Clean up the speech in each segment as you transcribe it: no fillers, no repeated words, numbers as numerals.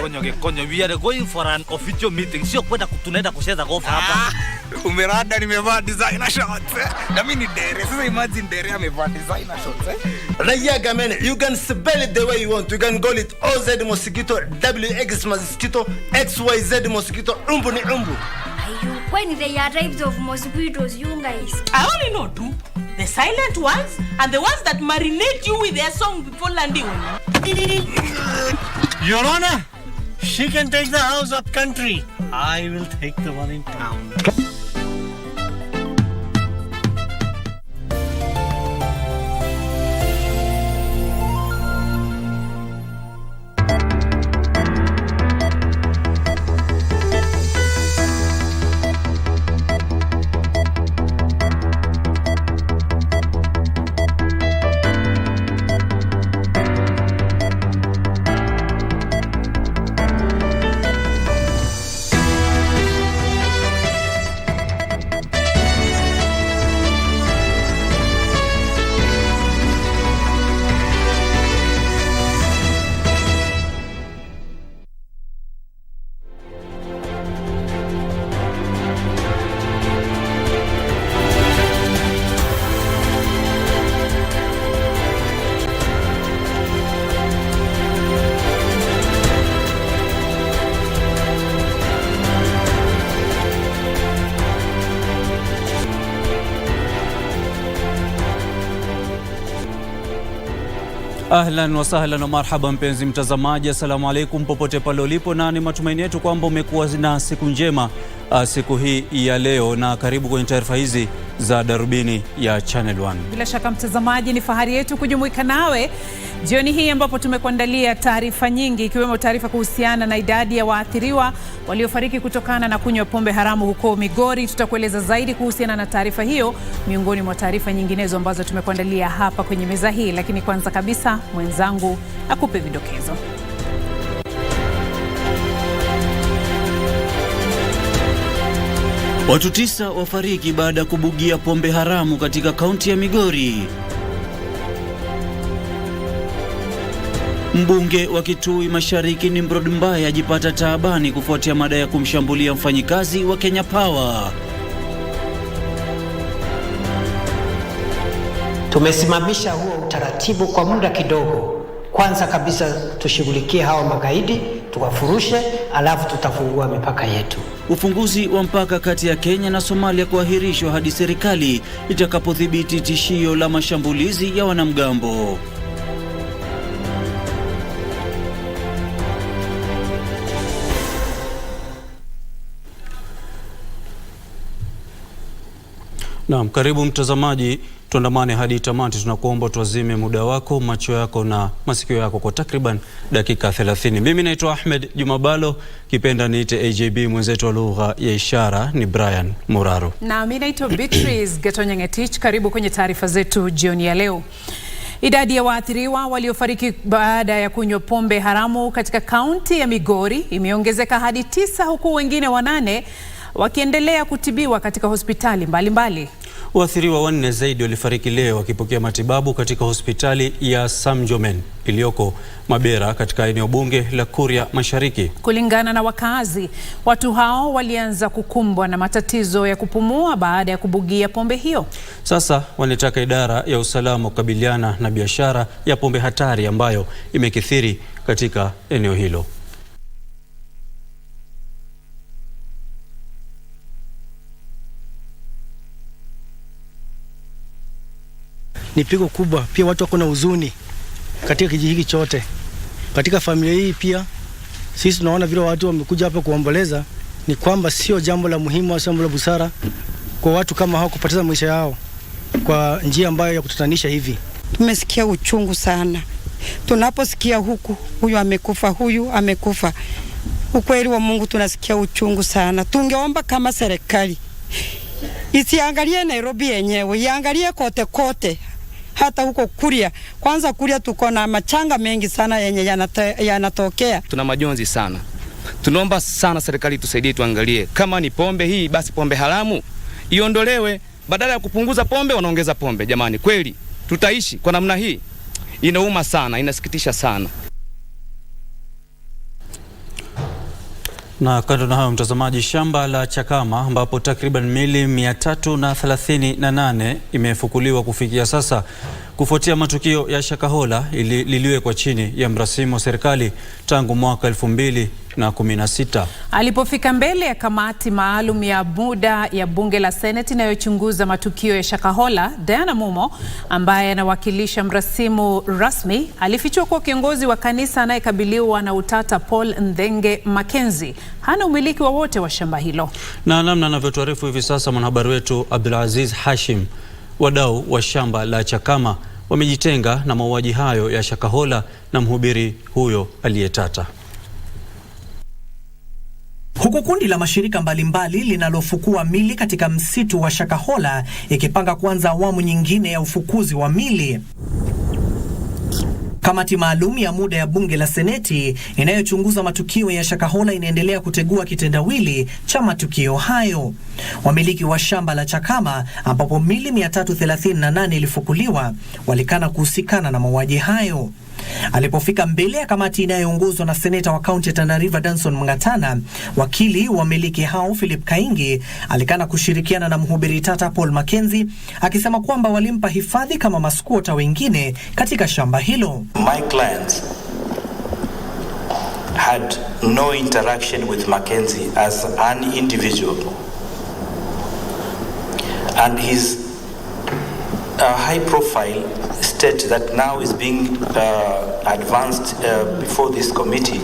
Gatonye, we are going for an official meeting. Sio kwenda tunaenda kucheza golf hapa. Umerada nimevaa designer shorts. Na mimi ni dere. Sasa imagine dere amevaa designer shorts. Rayaga man, you can spell it the way you want. You can call it OZ mosquito, WX mosquito, XYZ mosquito, umbu ni umbu. When there are types of mosquitoes, you guys? I only know two. The silent ones and the ones that marinate you with their song before landing. Your Honor, she can take the house up country. I will take the one in town. Ahlan wa sahlan wa marhaba mpenzi mtazamaji, assalamu alaikum popote pale ulipo, na ni matumaini yetu kwamba umekuwa na siku njema siku hii ya leo, na karibu kwenye taarifa hizi za Darubini ya Channel 1. Bila shaka mtazamaji, ni fahari yetu kujumuika nawe jioni hii ambapo tumekuandalia taarifa nyingi, ikiwemo taarifa kuhusiana na idadi ya waathiriwa waliofariki kutokana na kunywa pombe haramu huko Migori. Tutakueleza zaidi kuhusiana na taarifa hiyo miongoni mwa taarifa nyinginezo ambazo tumekuandalia hapa kwenye meza hii, lakini kwanza kabisa mwenzangu akupe vidokezo. Watu 9 wafariki baada ya kubugia pombe haramu katika kaunti ya Migori. Mbunge wa Kitui Mashariki Nimrod Mbaye ajipata taabani kufuatia madai ya kumshambulia mfanyikazi wa Kenya Power. Tumesimamisha huo utaratibu kwa muda kidogo. Kwanza kabisa tushughulikie hawa magaidi, tuwafurushe, alafu tutafungua mipaka yetu. Ufunguzi wa mpaka kati ya Kenya na Somalia kuahirishwa hadi serikali itakapodhibiti tishio la mashambulizi ya wanamgambo. Naam, karibu mtazamaji, tuandamane hadi tamati. Tunakuomba tuazime muda wako, macho yako na masikio yako kwa takriban dakika 30. Mimi naitwa Ahmed, Juma Bhalo, kipenda niite AJB, mwenzetu wa lugha ya ishara ni Brian Muraro. Na mimi naitwa Beatrice Gatonye. Karibu kwenye taarifa zetu jioni ya leo. Idadi ya waathiriwa waliofariki baada ya kunywa pombe haramu katika kaunti ya Migori imeongezeka hadi 9, huku wengine 8 wakiendelea kutibiwa katika hospitali mbalimbali. Waathiriwa 4 zaidi walifariki leo wakipokea matibabu katika hospitali ya Samjomen iliyoko Mabera katika eneo bunge la Kuria Mashariki. Kulingana na wakazi, watu hao walianza kukumbwa na matatizo ya kupumua baada ya kubugia pombe hiyo. Sasa wanataka idara ya usalama kukabiliana na biashara ya pombe hatari ambayo imekithiri katika eneo hilo. Ni pigo kubwa, pia watu wako na huzuni katika kijiji hiki chote. Katika familia hii pia sisi tunaona vile watu wamekuja hapa kuomboleza, ni kwamba sio jambo la muhimu au jambo la busara kwa watu kama hao kupoteza maisha yao kwa njia ambayo ya kutatanisha hivi. Tumesikia uchungu sana. Tunaposikia huyu amekufa, huyu amekufa. Ukweli wa Mungu tunasikia uchungu sana. Tungeomba kama serikali isiangalie Nairobi yenyewe, iangalie kote kote, hata huko Kuria. Kwanza Kuria tuko na machanga mengi sana yenye yanatokea. Tuna majonzi sana. Tunaomba sana serikali tusaidie, tuangalie kama ni pombe hii, basi pombe haramu iondolewe, badala ya kupunguza pombe wanaongeza pombe. Jamani, kweli tutaishi kwa namna hii? Inauma sana, inasikitisha sana. Na kando na hayo mtazamaji, shamba la Chakama ambapo takriban mili 338 imefukuliwa kufikia sasa kufuatia matukio ya Shakahola liliwekwa chini ya mrasimu wa serikali tangu mwaka 2016. Alipofika mbele ya kamati maalum ya muda ya bunge la Seneti inayochunguza matukio ya Shakahola, Diana Mumo ambaye anawakilisha mrasimu rasmi alifichua kuwa kiongozi wa kanisa anayekabiliwa na utata Paul Ndenge Mackenzie hana umiliki wowote wa shamba hilo. Na namna anavyotuarifu hivi sasa mwanahabari wetu Abdulaziz Hashim, wadau wa shamba la Chakama wamejitenga na mauaji hayo ya Shakahola na mhubiri huyo aliyetata. Huku kundi la mashirika mbalimbali linalofukua mili katika msitu wa Shakahola ikipanga kuanza awamu nyingine ya ufukuzi wa mili. Kamati maalum ya muda ya bunge la Seneti inayochunguza matukio ya Shakahola inaendelea kutegua kitendawili cha matukio hayo. Wamiliki wa shamba la Chakama ambapo mili 338 ilifukuliwa walikana kuhusikana na mauaji hayo. Alipofika mbele ya kamati inayoongozwa na seneta wa kaunti ya Tana River Danson Mngatana, wakili wa miliki hao Philip Kaingi alikana kushirikiana na mhubiri tata Paul Mackenzie akisema kwamba walimpa hifadhi kama maskuota wengine katika shamba hilo. My client had no interaction with Mackenzie as an individual, and his high profile state that now is being advanced before this committee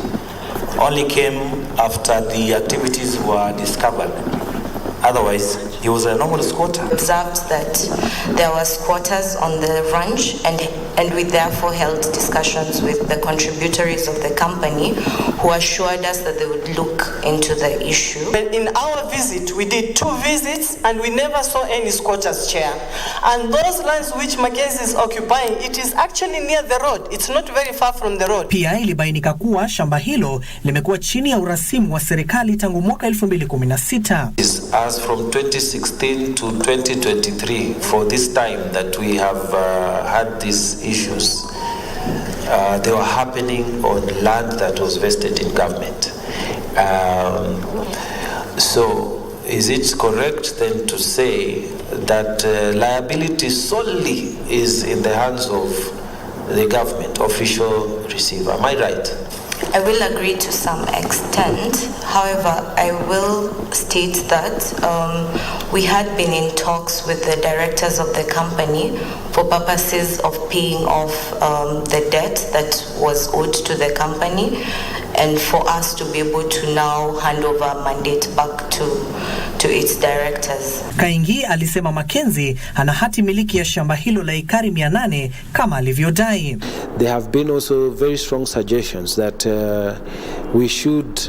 only came after the activities were discovered. Otherwise, he was a normal squatter. Observed that there were squatters on the ranch, and we therefore held discussions with the contributories of the company who assured us that they would look into the issue. In our visit, we did 2 visits and we never saw any squatters, Chair. And those lands which Mackenzie is occupying, it is actually near the road. It's not very far from the road. Pia ilibainika kuwa shamba hilo limekuwa chini ya urasimu wa serikali tangu mwaka 2016. As from 2016 to 2023, for this time that we have had these issues, they were happening on land that was vested in government. So is it correct then to say that liability solely is in the hands of the government official receiver? Am I right? I will agree to some extent. However, I will state that we had been in talks with the directors of the company for purposes of paying off the debt that was owed to the company, and for us to be able to now hand over mandate back to its directors. Kaingi alisema Mackenzie ana hati miliki ya shamba hilo la ekari 800 kama alivyodai. There have been also very strong suggestions that we should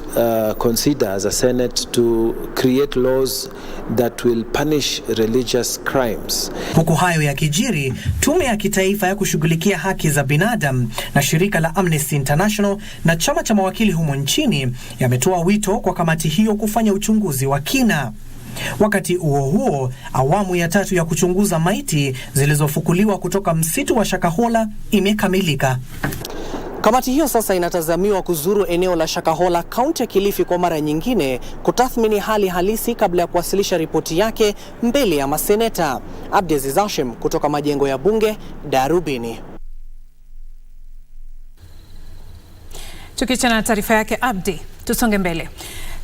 consider as a Senate to create laws that will punish religious crimes. Huku hayo ya kijiri, tume ya kitaifa ya kushughulikia haki za binadamu na shirika la Amnesty International na chama cha mawakili humo nchini yametoa wito kwa kamati hiyo kufanya uchunguzi wa kina. Wakati huo, awamu ya 3 ya kuchunguza maiti zilizofukuliwa kutoka msitu wa Shakahola imekamilika. Kamati hiyo sasa inatazamiwa kuzuru eneo la Shakahola, kaunti ya Kilifi kwa mara nyingine kutathmini hali halisi kabla ya kuwasilisha ripoti yake mbele ya maseneta. Abdulaziz Hashim kutoka majengo ya bunge, Darubini. Tukiachana na taarifa yake Abdi, tusonge mbele.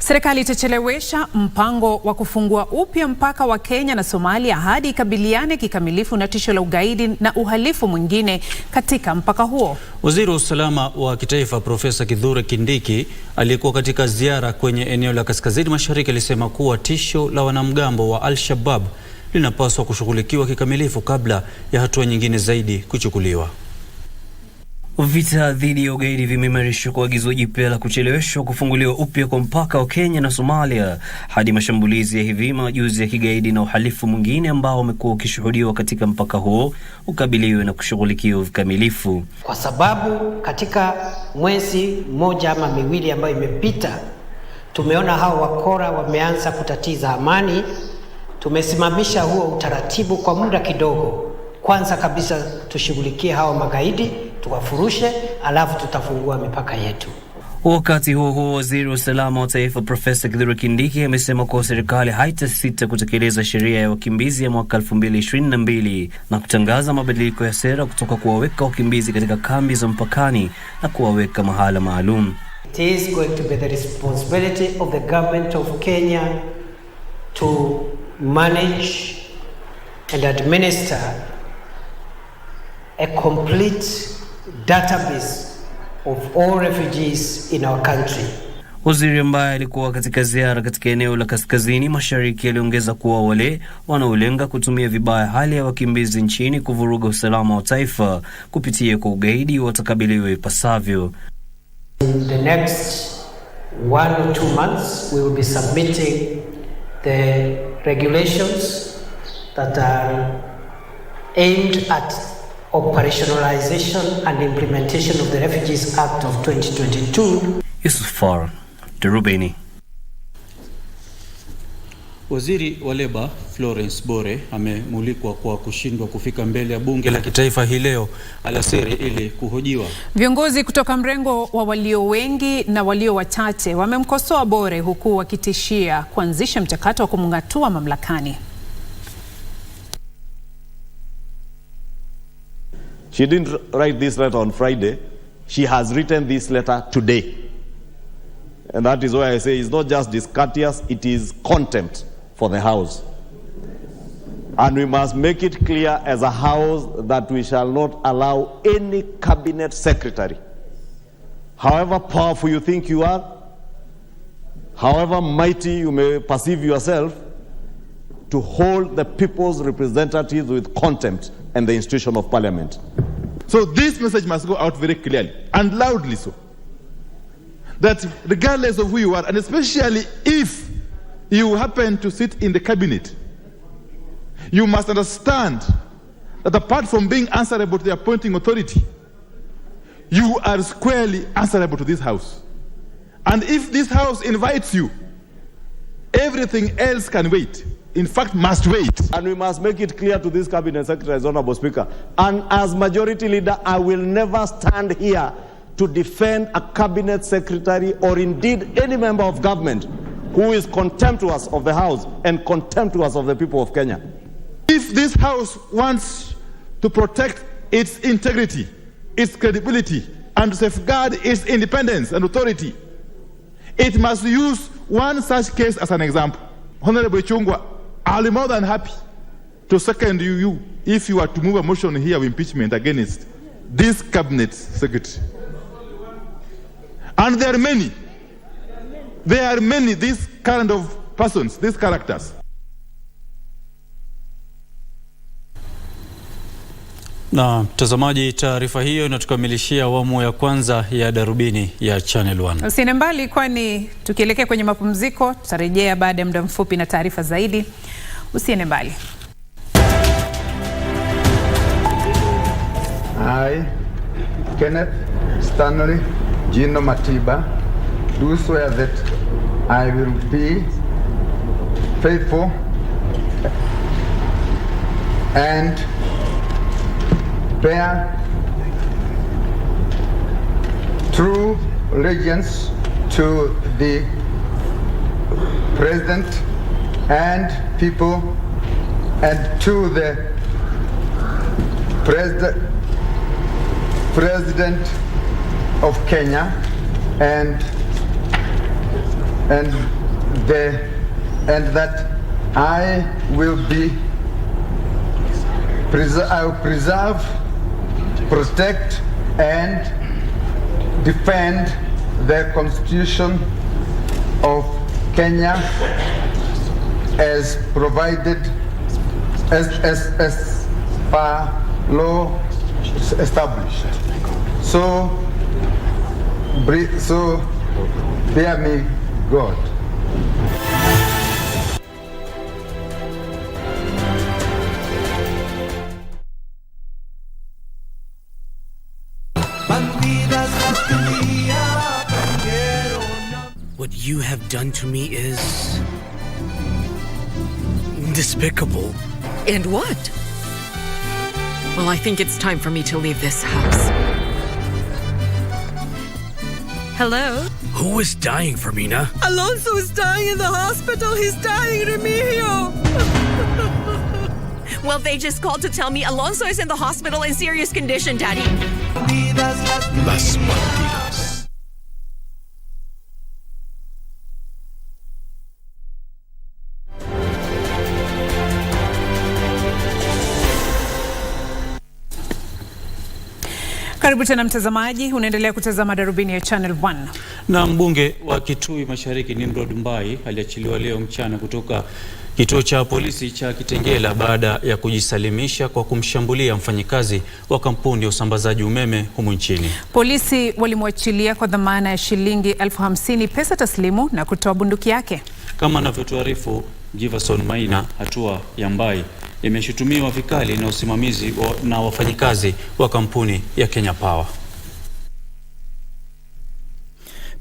Serikali itachelewesha mpango wa kufungua upya mpaka wa Kenya na Somalia hadi ikabiliane kikamilifu na tisho la ugaidi na uhalifu mwingine katika mpaka huo. Waziri wa usalama wa kitaifa Profesa Kithure Kindiki aliyekuwa katika ziara kwenye eneo la kaskazini mashariki alisema kuwa tisho la wanamgambo wa Al-Shabaab linapaswa kushughulikiwa kikamilifu kabla ya hatua nyingine zaidi kuchukuliwa. Vita dhidi ya ugaidi vimeimarishwa kwa agizo jipya la kucheleweshwa kufunguliwa upya kwa mpaka wa Kenya na Somalia hadi mashambulizi ya hivi majuzi ya kigaidi na uhalifu mwingine ambao umekuwa ukishuhudiwa katika mpaka huo ukabiliwe na kushughulikiwa vikamilifu. Kwa sababu katika mwezi mmoja ama miwili ambayo imepita, tumeona hao wakora wameanza kutatiza amani. Tumesimamisha huo utaratibu kwa muda kidogo. Kwanza kabisa tushughulikie hao magaidi, tuwafurushe, alafu tutafungua mipaka yetu. Wakati huo huo, waziri wa usalama wa taifa Profesa Kithure Kindiki amesema kuwa serikali haitasita kutekeleza sheria ya wakimbizi ya mwaka 2022 na kutangaza mabadiliko ya sera kutoka kuwaweka wakimbizi katika kambi za mpakani na kuwaweka mahala maalum. It is going to be the responsibility of the government of Kenya to manage and administer a complete database of all refugees in our country. Waziri ambaye alikuwa katika ziara katika eneo la kaskazini mashariki aliongeza kuwa wale wanaolenga kutumia vibaya hali ya wakimbizi nchini kuvuruga usalama wa taifa kupitia kwa ugaidi watakabiliwa ipasavyo. In the next 1 or 2 months we will be submitting the regulations that are aimed at operationalization and implementation of the Refugees Act of 2022. Yusufar, Darubini. Waziri wa Leba Florence Bore amemulikwa kwa kushindwa kufika mbele ya bunge la kitaifa hii leo alasiri ili kuhojiwa. Viongozi kutoka mrengo wa walio wengi na walio wachache wamemkosoa Bore huku wakitishia kuanzisha mchakato wa kumngatua mamlakani. She didn't write this letter on Friday. She has written this letter today. And that is why I say it's not just discourteous, it is contempt for the House. And we must make it clear as a House that we shall not allow any cabinet secretary, however powerful you think you are, however mighty you may perceive yourself, to hold the people's representatives with contempt and the institution of Parliament. So this message must go out very clearly and loudly so, that regardless of who you are, and especially if you happen to sit in the cabinet, you must understand that apart from being answerable to the appointing authority, you are squarely answerable to this House. And if this House invites you, everything else can wait. In fact, must wait. And we must make it clear to this cabinet secretary, Honorable Speaker, and as majority leader, I will never stand here to defend a cabinet secretary or indeed any member of government who is contemptuous of the House and contemptuous of the people of Kenya. If this House wants to protect its integrity, its credibility, and safeguard its independence and authority, it must use one such case as an example. Honorable Chungwa, I'll be more than happy to second you if you are to move a motion here of impeachment against this cabinet secretary. And there are many. There are many, these kind of persons, these characters. Na mtazamaji, taarifa hiyo inatukamilishia awamu ya kwanza ya Darubini ya Channel 1. Usiende mbali, kwani tukielekea kwenye mapumziko tutarejea baada ya muda mfupi na taarifa zaidi. Usiende mbali. I, Kenneth Stanley Gino Matiba, do swear that I will be faithful and bear true allegiance to the President and people and to the President of Kenya and that I will preserve, protect and defend the Constitution of Kenya as provided as per law established. So bear me God. What you have done to me is despicable. And what? Well, I think it's time for me to leave this house. Hello? Who is dying, Fermina? Alonso is dying in the hospital. He's dying, Remigio. Well, they just called to tell me Alonso is in the hospital in serious condition, Daddy. Las Bandidas. Karibu tena mtazamaji, unaendelea kutazama Darubini ya Channel 1. Na mbunge wa Kitui Mashariki Nimrod Mbai aliachiliwa leo mchana kutoka kituo cha polisi cha Kitengela baada ya kujisalimisha kwa kumshambulia mfanyikazi wa kampuni ya usambazaji umeme humu nchini. Polisi walimwachilia kwa dhamana ya shilingi 50,000 pesa taslimu na kutoa bunduki yake. Kama anavyotuarifu Jiverson Maina, hatua ya Mbai imeshutumiwa vikali na usimamizi na wafanyikazi wa kampuni ya Kenya Power.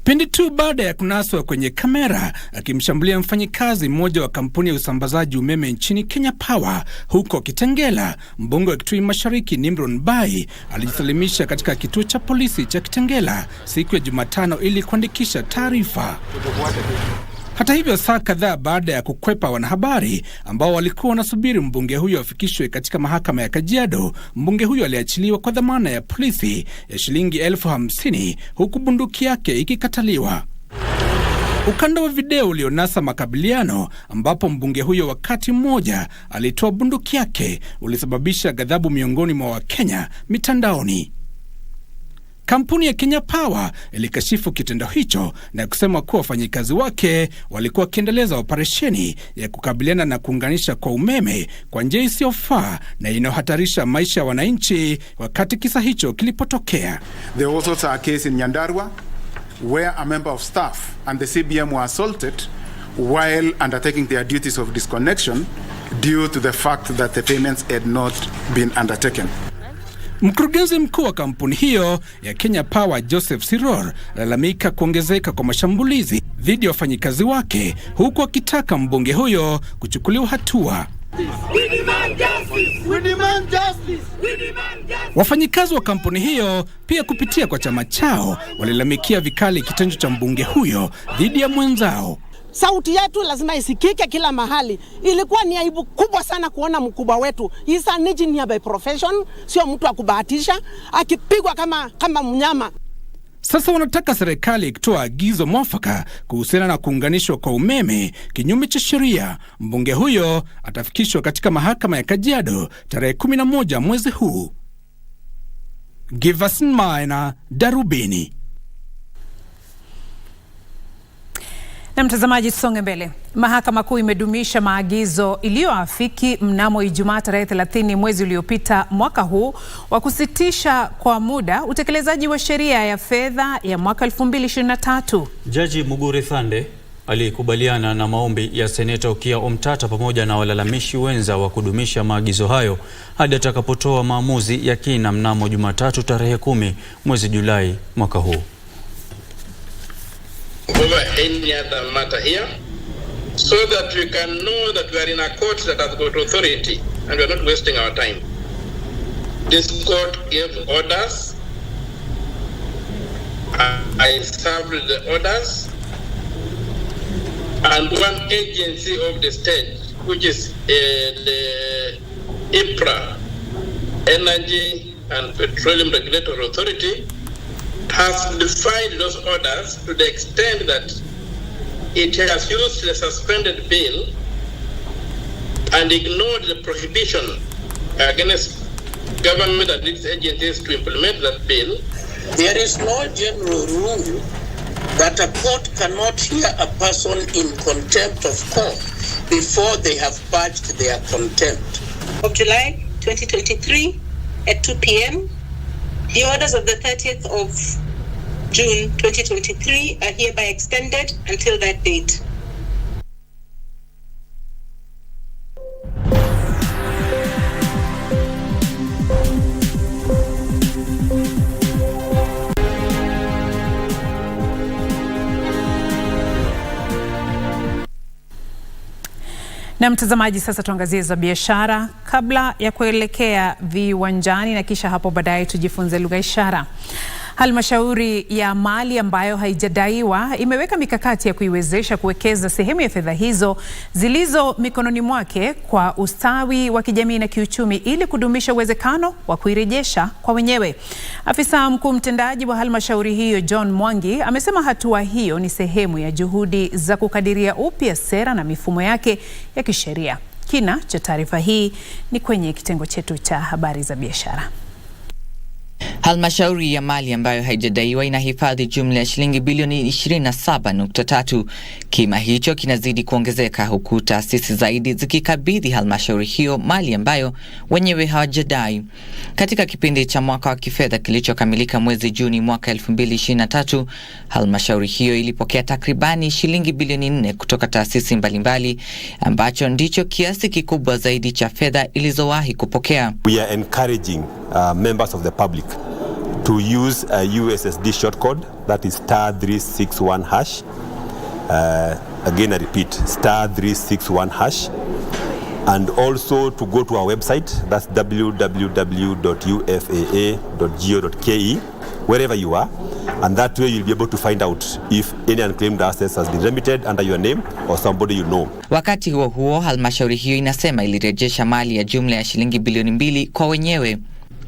Pindi tu baada ya kunaswa kwenye kamera akimshambulia mfanyikazi mmoja wa kampuni ya usambazaji umeme nchini Kenya Power huko Kitengela, mbunge wa Kitui Mashariki Nimrod Mbai alijisalimisha katika kituo cha polisi cha Kitengela siku ya Jumatano ili kuandikisha taarifa. Hata hivyo, saa kadhaa baada ya kukwepa wanahabari ambao walikuwa wanasubiri mbunge huyo afikishwe katika mahakama ya Kajiado, mbunge huyo aliachiliwa kwa dhamana ya polisi ya shilingi 50,000 huku bunduki yake ikikataliwa. Ukanda wa video ulionasa makabiliano ambapo mbunge huyo wakati mmoja alitoa bunduki yake ulisababisha ghadhabu miongoni mwa Wakenya mitandaoni. Kampuni ya Kenya Power ilikashifu kitendo hicho na kusema kuwa wafanyikazi wake walikuwa wakiendeleza operesheni ya kukabiliana na kuunganisha kwa umeme kwa njia isiyofaa na inayohatarisha maisha ya wananchi wakati kisa hicho kilipotokea. There was also a case in Nyandarua where a member of staff and the CBM were assaulted while undertaking their duties of disconnection due to the fact that the payments had not been undertaken. Mkurugenzi mkuu wa kampuni hiyo ya Kenya Power Joseph Siror lalamika kuongezeka kwa mashambulizi dhidi ya wafanyikazi wake huku akitaka mbunge huyo kuchukuliwa hatua. Wafanyikazi wa kampuni hiyo pia kupitia kwa chama chao walilalamikia vikali kitendo cha mbunge huyo dhidi ya mwenzao. Sauti yetu lazima isikike kila mahali. Ilikuwa ni aibu kubwa sana kuona mkubwa wetu, he's an engineer by profession, sio mtu wa kubahatisha, akipigwa kama mnyama. Sasa wanataka serikali kutoa agizo mwafaka kuhusiana na kuunganishwa kwa umeme kinyume cha sheria. Mbunge huyo atafikishwa katika mahakama ya Kajiado tarehe 11 mwezi huu. Giverson Maina, Darubini. Na mtazamaji, tusonge mbele. Mahakama Kuu imedumisha maagizo iliyoafiki mnamo Ijumaa tarehe 30 mwezi uliopita mwaka huu wa kusitisha kwa muda utekelezaji wa sheria ya fedha ya mwaka 2023. Jaji Mugure Thande alikubaliana na maombi ya Seneta Okiya Omtata pamoja na walalamishi wenza wa kudumisha maagizo hayo hadi atakapotoa maamuzi ya kina mnamo Jumatatu tarehe 10 mwezi Julai mwaka huu. Over any other matter here, so that we can know that we are in a court that has got authority and we are not wasting our time. This court gave orders. I served the orders, and one agency of the state, which is the IPRA, Energy and Petroleum Regulatory Authority, has defied those orders to the extent that it has used the suspended bill and ignored the prohibition against government and its agencies to implement that bill. There is no general rule that a court cannot hear a person in contempt of court before they have purged their contempt. Of July 2023 at 2 p.m. The orders of the 30th of June 2023 are hereby extended until that date. Na mtazamaji, sasa tuangazie za biashara kabla ya kuelekea viwanjani na kisha hapo baadaye tujifunze lugha ishara. Halmashauri ya mali ambayo haijadaiwa imeweka mikakati ya kuiwezesha kuwekeza sehemu ya fedha hizo zilizo mikononi mwake kwa ustawi wa kijamii na kiuchumi ili kudumisha uwezekano wa kuirejesha kwa wenyewe. Afisa mkuu mtendaji wa halmashauri hiyo John Mwangi amesema hatua hiyo ni sehemu ya juhudi za kukadiria upya sera na mifumo yake ya kisheria. Kina cha taarifa hii ni kwenye kitengo chetu cha habari za biashara. Halmashauri ya mali ambayo haijadaiwa inahifadhi jumla ya shilingi bilioni 27.3. Kima hicho kinazidi kuongezeka huku taasisi zaidi zikikabidhi halmashauri hiyo mali ambayo wenyewe hawajadai. Katika kipindi cha mwaka wa kifedha kilichokamilika mwezi Juni mwaka 2023, halmashauri hiyo ilipokea takribani shilingi bilioni 4 kutoka taasisi mbalimbali, ambacho ndicho kiasi kikubwa zaidi cha fedha ilizowahi kupokea. We are encouraging members of the public to use a USSD short code, that is *361#. Again, I repeat, *361#. And also to go to our website, that's www.ufaa.go.ke, wherever you are. And that way you'll be able to find out if any unclaimed assets has been remitted under your name or somebody you know. Wakati huo huo, halmashauri hiyo inasema ilirejesha mali ya jumla ya shilingi bilioni 2 kwa wenyewe.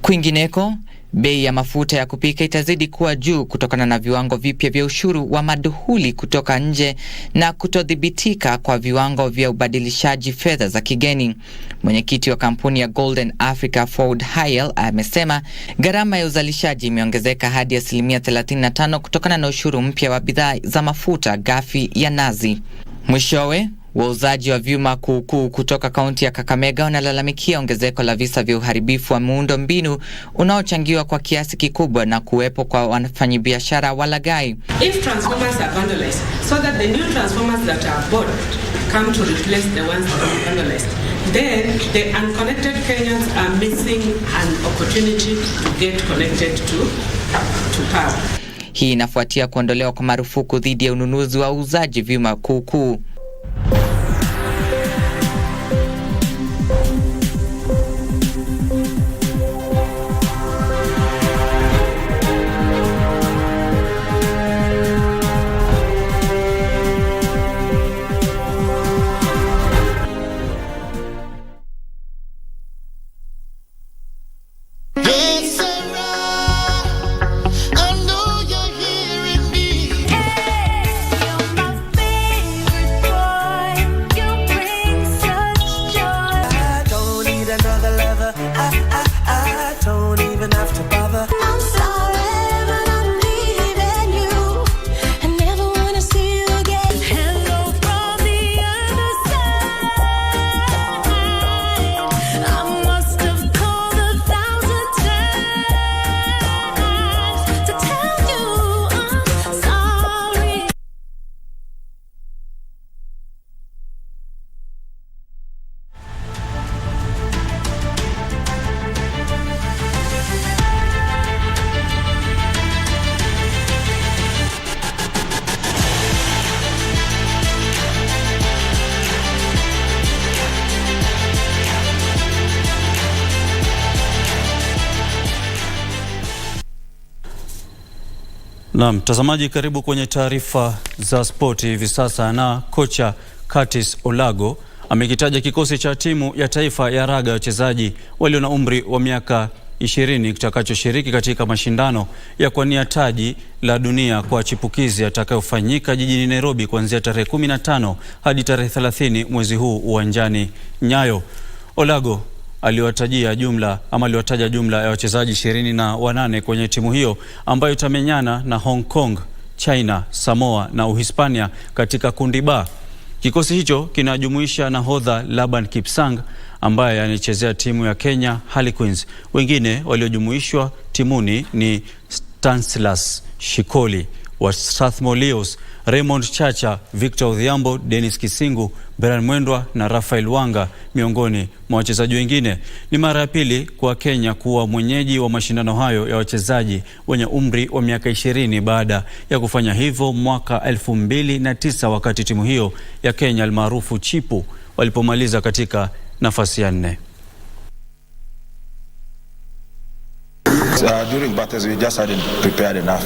Kwingineko, bei ya mafuta ya kupika itazidi kuwa juu kutokana na viwango vipya vya ushuru wa maduhuli kutoka nje na kutodhibitika kwa viwango vya ubadilishaji fedha za kigeni. Mwenyekiti wa kampuni ya Golden Africa Ford Hayel amesema gharama ya uzalishaji imeongezeka hadi 35% kutokana na ushuru mpya wa bidhaa za mafuta ghafi ya nazi. Mwishowe, wauzaji wa vyuma kuukuu kutoka kaunti ya Kakamega wanalalamikia ongezeko la visa vya uharibifu wa muundo mbinu unaochangiwa kwa kiasi kikubwa na kuwepo kwa wafanyabiashara walaghai. If transformers are vandalized, so that the new transformers that are bought come to replace the ones that are vandalized, then the unconnected Kenyans are missing an opportunity to get connected to power. Hii inafuatia kuondolewa kwa marufuku dhidi ya ununuzi wa uuzaji vyuma kuukuu. Na mtazamaji, karibu kwenye taarifa za spoti hivi sasa. Na kocha Curtis Olago amekitaja kikosi cha timu ya taifa ya raga ya wachezaji walio na umri wa miaka 20 kitakachoshiriki katika mashindano ya kuwania taji la dunia kwa chipukizi yatakayofanyika jijini Nairobi kuanzia tarehe 15 hadi tarehe 30 mwezi huu uwanjani Nyayo. Olago aliwataja jumla ya wachezaji 28 kwenye timu hiyo ambayo itamenyana na Hong Kong, China, Samoa na Uhispania katika kundi ba. Kikosi hicho kinajumuisha nahodha Laban Kipsang ambaye anachezea timu ya Kenya Harlequins. Wengine waliojumuishwa timuni ni Stanislas Shikoli wa Strathmore Leos, Raymond Chacha, Victor Odhiambo, Dennis Kisingu, Brian Mwendwa na Rafael Wanga miongoni mwa wachezaji wengine. Ni mara ya pili kwa Kenya kuwa mwenyeji wa mashindano hayo ya wachezaji wenye umri wa miaka 20 baada ya kufanya hivyo mwaka 2009 wakati timu hiyo ya Kenya almaarufu Chipu walipomaliza katika nafasi ya 4. During battles, we just hadn't prepared enough.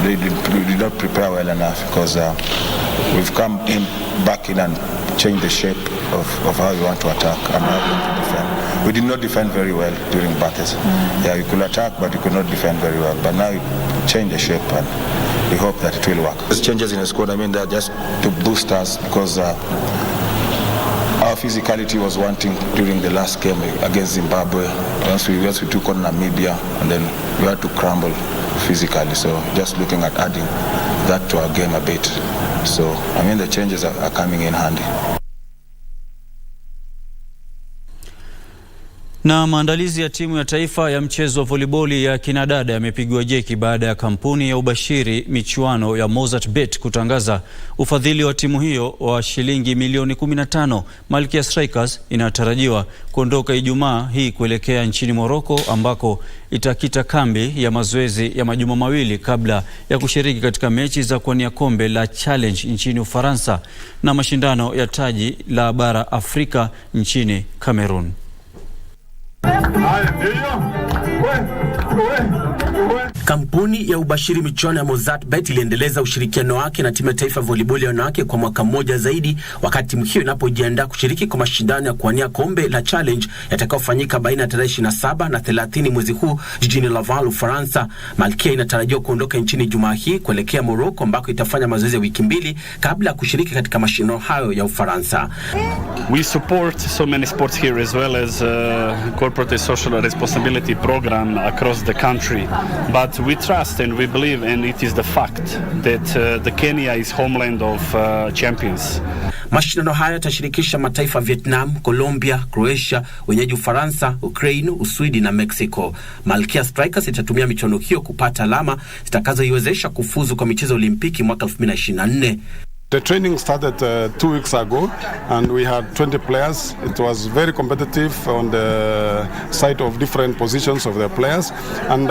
We did not prepare well enough because we've come back in and changed the shape of how we want to attack and how we want to defend. We did not defend very well during battles. Yeah, we could attack, but we could not defend very well. But now we changed the shape and we hope that it will work. These changes in the squad, I mean, they're just to boost us because our physicality was wanting during the last game against Zimbabwe. Once we took on Namibia, and then we had to crumble physically. So just looking at adding that to our game a bit. So, I mean, the changes are coming in handy. Na maandalizi ya timu ya taifa ya mchezo wa voliboli ya kinadada yamepigwa jeki baada ya kampuni ya ubashiri michuano ya Mozart Bet kutangaza ufadhili wa timu hiyo wa shilingi milioni 15. Malkia Strikers inatarajiwa kuondoka Ijumaa hii kuelekea nchini Morocco ambako itakita kambi ya mazoezi ya majuma mawili kabla ya kushiriki katika mechi za kuwania kombe la Challenge nchini Ufaransa na mashindano ya taji la bara Afrika nchini Cameroon. Kampuni ya ubashiri michuano ya Mozart Bet iliendeleza ushirikiano wake na timu ya taifa ya volleyball ya wanawake kwa mwaka mmoja zaidi, wakati timu hiyo inapojiandaa kushiriki kwa mashindano ya kuwania kombe la Challenge yatakayofanyika baina ya tarehe 27 na 30 mwezi huu jijini Laval, Ufaransa. Malkia inatarajiwa kuondoka nchini Juma hii kuelekea Morocco ambako itafanya mazoezi ya wiki mbili kabla ya kushiriki katika mashindano hayo ya Ufaransa. We support so many sports here as well as corporate social responsibility program across the country, but we trust and we believe, and it is the fact that the Kenya is homeland of champions. Mashindano haya yatashirikisha mataifa Vietnam, Colombia, Croatia, wenyeji Ufaransa, Ukraine, Uswidi na Mexico. Malkia Strikers itatumia michuano hiyo kupata alama zitakazoiwezesha kufuzu kwa michezo Olimpiki mwaka 2024. The training started 2 weeks ago and we had 20 players. It was very competitive on the side of different positions of the players, and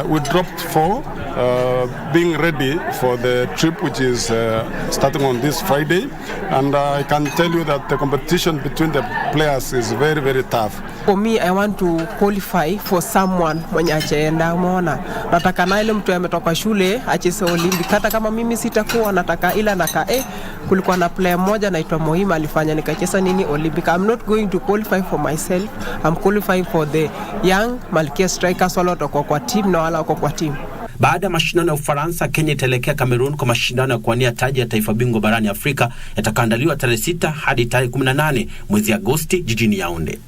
we dropped 4 being ready for the trip which is starting on this Friday, and I can tell you that the competition between the players is very, very tough. For me, I want to qualify for someone mwenye achaenda, umeona. Nataka na ile mtu ametoka shule acheze Olympic. Hata kama mimi sitakuwa nataka ila naka kulikuwa na player mmoja anaitwa Mohima alifanya nikacheza nini Olympic. I'm not going to qualify for myself. I'm qualifying for the young Malkia Strikers wale watakuwa kwa team na wale wako kwa team. Baada ya mashindano ya Ufaransa, Kenya itaelekea Cameroon kwa mashindano ya kuwania taji ya taifa bingwa barani Afrika yatakaandaliwa tarehe 6 hadi tarehe 18 mwezi Agosti jijini Yaounde.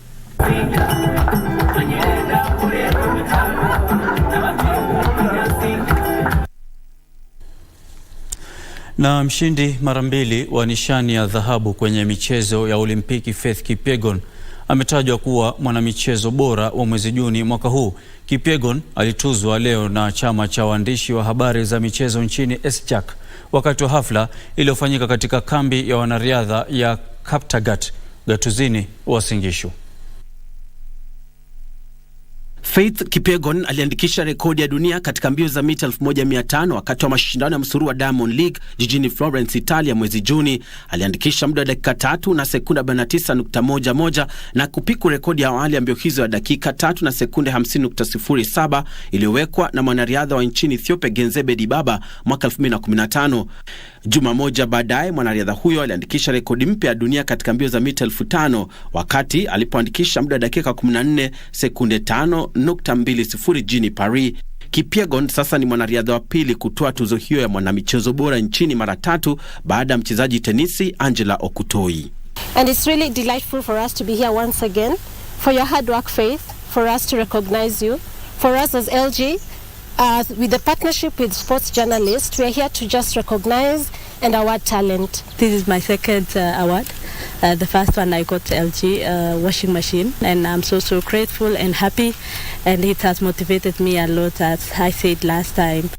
Na mshindi mara mbili wa nishani ya dhahabu kwenye michezo ya Olimpiki Faith Kipyegon ametajwa kuwa mwanamichezo bora wa mwezi Juni mwaka huu. Kipyegon alituzwa leo na chama cha waandishi wa habari za michezo nchini Eschak wakati wa hafla iliyofanyika katika kambi ya wanariadha ya Kaptagat, Gatuzini, Uasin Gishu. Faith Kipyegon aliandikisha rekodi ya dunia katika mbio za mita 1500 wakati wa mashindano ya msururu wa Diamond League jijini Florence, Italia mwezi Juni. Aliandikisha muda wa dakika 3 na sekunde 49.11 na kupiku rekodi ya awali ya mbio hizo ya dakika 3 na sekunde 50.07 iliyowekwa na mwanariadha wa nchini Ethiopia Genzebe Dibaba mwaka 2015. Juma moja baadaye mwanariadha huyo aliandikisha rekodi mpya ya dunia katika mbio za mita 5000 wakati alipoandikisha muda wa dakika 14 sekunde 5.20 jijini Paris. Kipyegon sasa ni mwanariadha wa pili kutoa tuzo hiyo ya mwanamichezo bora nchini mara 3 baada ya mchezaji tenisi Angela Okutoi. And it's really delightful for us to be here once again, for your hard work, Faith, for us to recognize you, for us as LG. With the partnership with sports journalists, we are here to just recognize and award talent. This is my second award. The first one I got LG washing machine, and I'm so grateful and happy, and it has motivated me a lot, as I said last time.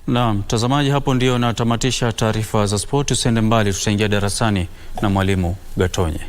Na mtazamaji, hapo ndio natamatisha taarifa za sport. Usende mbali, tutaingia darasani na mwalimu Gatonye.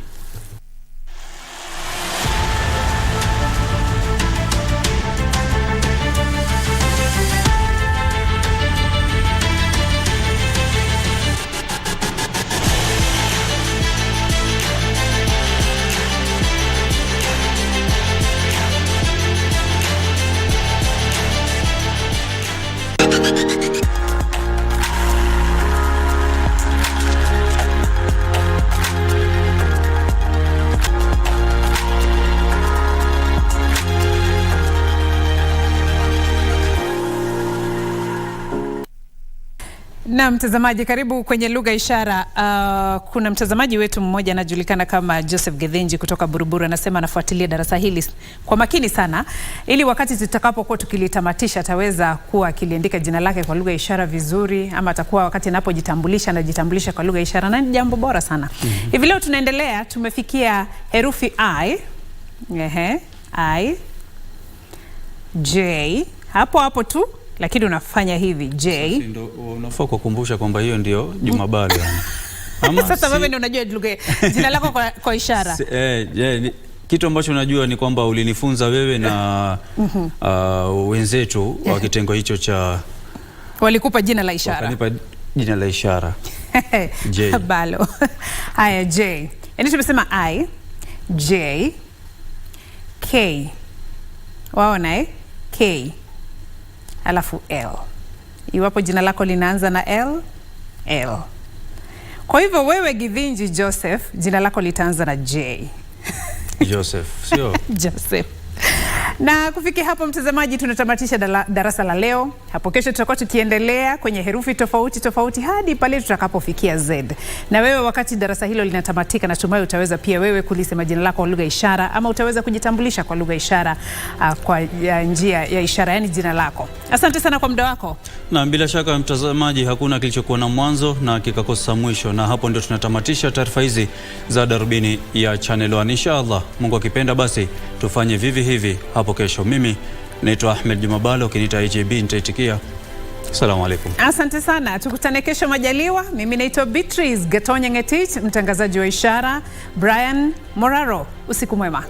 Na mtazamaji, karibu kwenye lugha ishara. Kuna mtazamaji wetu mmoja anajulikana kama Joseph Gethenji kutoka Buruburu, anasema anafuatilia darasa hili kwa makini sana, ili wakati tutakapokuwa tukilitamatisha ataweza kuwa akiliandika jina lake kwa lugha ishara vizuri, ama atakuwa wakati anapojitambulisha anajitambulisha kwa lugha ishara, na ni jambo bora sana. Hivi leo tunaendelea, tumefikia herufi I. I, J, hapo tu, lakini unafanya hivi J. Sasa ndio unafaa kukumbusha kwamba hiyo ndio Juma Bhalo yani. Sasa wewe ndio unajua lugha jina lako kwa ishara. Kitu ambacho unajua ni kwamba ulinifunza wewe na wenzetu wa kitengo hicho cha walikupa jina la ishara. Wakanipa jina la ishara. J. Bhalo. Haya J. Yaani tumesema I, J, K. Waona K. Alafu L. Iwapo jina lako linaanza na L, L. Kwa hivyo wewe Gethenji Joseph, jina lako litaanza na J. Joseph, sio? Joseph. Na kufikia hapo mtazamaji, tunatamatisha darasa la leo. Hapo kesho tutakuwa tukiendelea kwenye herufi tofauti hadi pale tutakapofikia Z. Na wewe wakati darasa hilo linatamatika, natumai utaweza pia wewe kulisema jina lako kwa lugha ishara, ama utaweza kujitambulisha kwa lugha ishara kwa njia ya ishara, yani jina lako. Asante sana kwa muda wako. Na bila shaka mtazamaji, hakuna kilichokuwa na mwanzo na kikakosa mwisho, na hapo ndio tunatamatisha taarifa hizi za Darubini ya Channel 1. Inshallah, Mungu akipenda basi tufanye vivi hivi hapo kesho. Mimi naitwa Ahmed Juma Bhalo, ukiniita AJB nitaitikia. Asalamu alaykum. Asante sana. Tukutane kesho majaliwa. Mimi naitwa Beatrice Gatonye Ngetich, mtangazaji wa ishara Brian Moraro. Usiku mwema.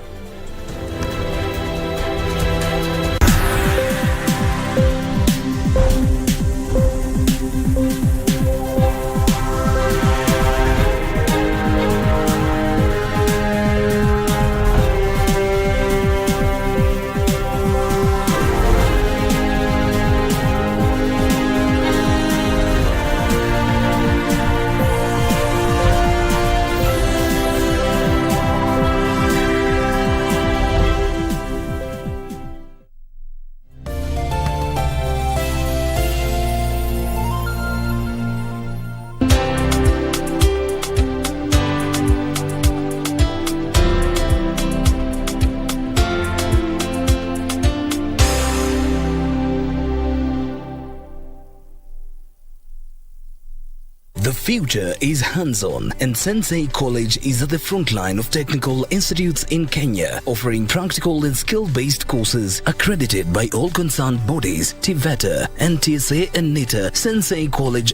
The future is hands-on, and Sensei College is at the front line of technical institutes in Kenya, offering practical and skill-based courses accredited by all concerned bodies, TVETA, NTSA and NITA. Sensei College